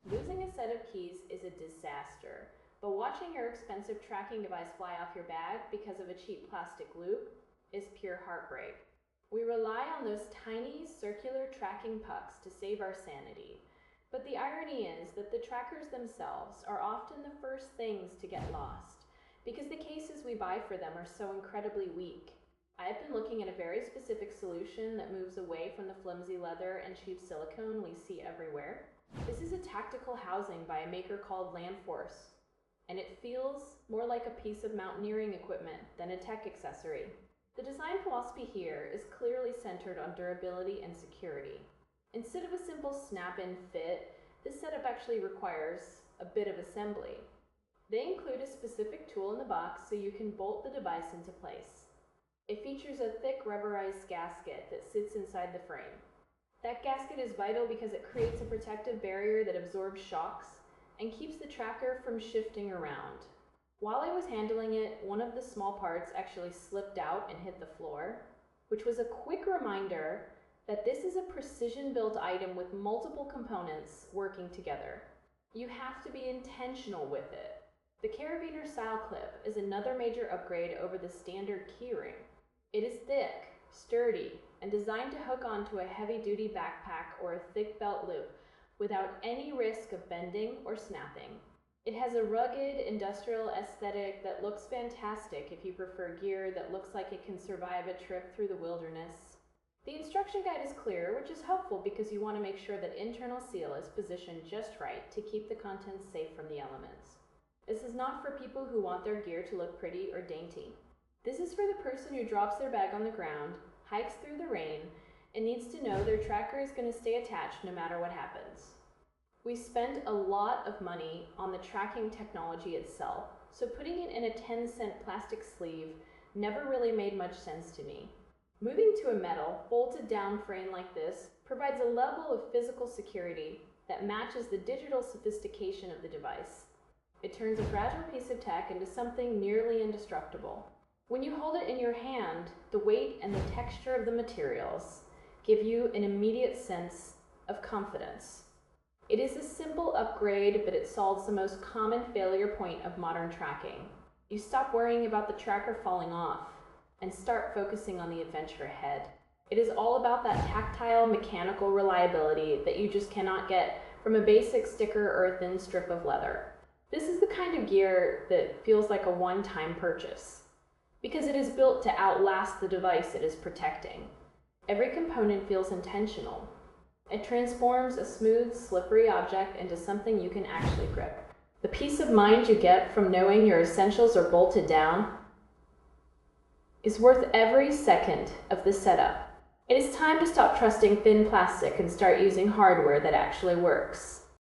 Losing a set of keys is a disaster, but watching your expensive tracking device fly off your bag because of a cheap plastic loop is pure heartbreak. We rely on those tiny circular tracking pucks to save our sanity, but the irony is that the trackers themselves are often the first things to get lost because the cases we buy for them are so incredibly weak. I have been looking at a very specific solution that moves away from the flimsy leather and cheap silicone we see everywhere. This is a tactical housing by a maker called Landforce, and it feels more like a piece of mountaineering equipment than a tech accessory. The design philosophy here is clearly centered on durability and security. Instead of a simple snap-in fit, this setup actually requires a bit of assembly. They include a specific tool in the box so you can bolt the device into place. It features a thick rubberized gasket that sits inside the frame. That gasket is vital because it creates a protective barrier that absorbs shocks and keeps the tracker from shifting around. While I was handling it, one of the small parts actually slipped out and hit the floor, which was a quick reminder that this is a precision-built item with multiple components working together. You have to be intentional with it. The carabiner style clip is another major upgrade over the standard keyring. It is thick, sturdy, and designed to hook onto a heavy-duty backpack or a thick belt loop without any risk of bending or snapping. It has a rugged, industrial aesthetic that looks fantastic if you prefer gear that looks like it can survive a trip through the wilderness. The instruction guide is clear, which is helpful because you want to make sure that internal seal is positioned just right to keep the contents safe from the elements. This is not for people who want their gear to look pretty or dainty. This is for the person who drops their bag on the ground, hikes through the rain, and needs to know their tracker is going to stay attached no matter what happens. We spent a lot of money on the tracking technology itself, so putting it in a 10-cent plastic sleeve never really made much sense to me. Moving to a metal, bolted down frame like this provides a level of physical security that matches the digital sophistication of the device. It turns a fragile piece of tech into something nearly indestructible. When you hold it in your hand, the weight and the texture of the materials give you an immediate sense of confidence. It is a simple upgrade, but it solves the most common failure point of modern tracking. You stop worrying about the tracker falling off and start focusing on the adventure ahead. It is all about that tactile, mechanical reliability that you just cannot get from a basic sticker or a thin strip of leather. This is the kind of gear that feels like a one-time purchase, because it is built to outlast the device it is protecting. Every component feels intentional. It transforms a smooth, slippery object into something you can actually grip. The peace of mind you get from knowing your essentials are bolted down is worth every second of the setup. It is time to stop trusting thin plastic and start using hardware that actually works.